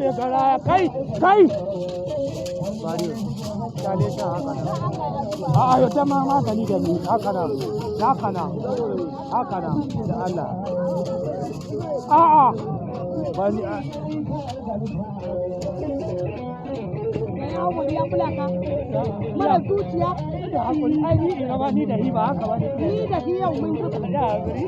mai gara kai kai bari kyale ta haka nan a yau ta ma magani da ni haka nan haka nan haka nan da Allah a'a bani ya kula ka mara zuciya da hakuri ai ni ina ba ni da hi ba haka ba ni da hi yau mun ji da gari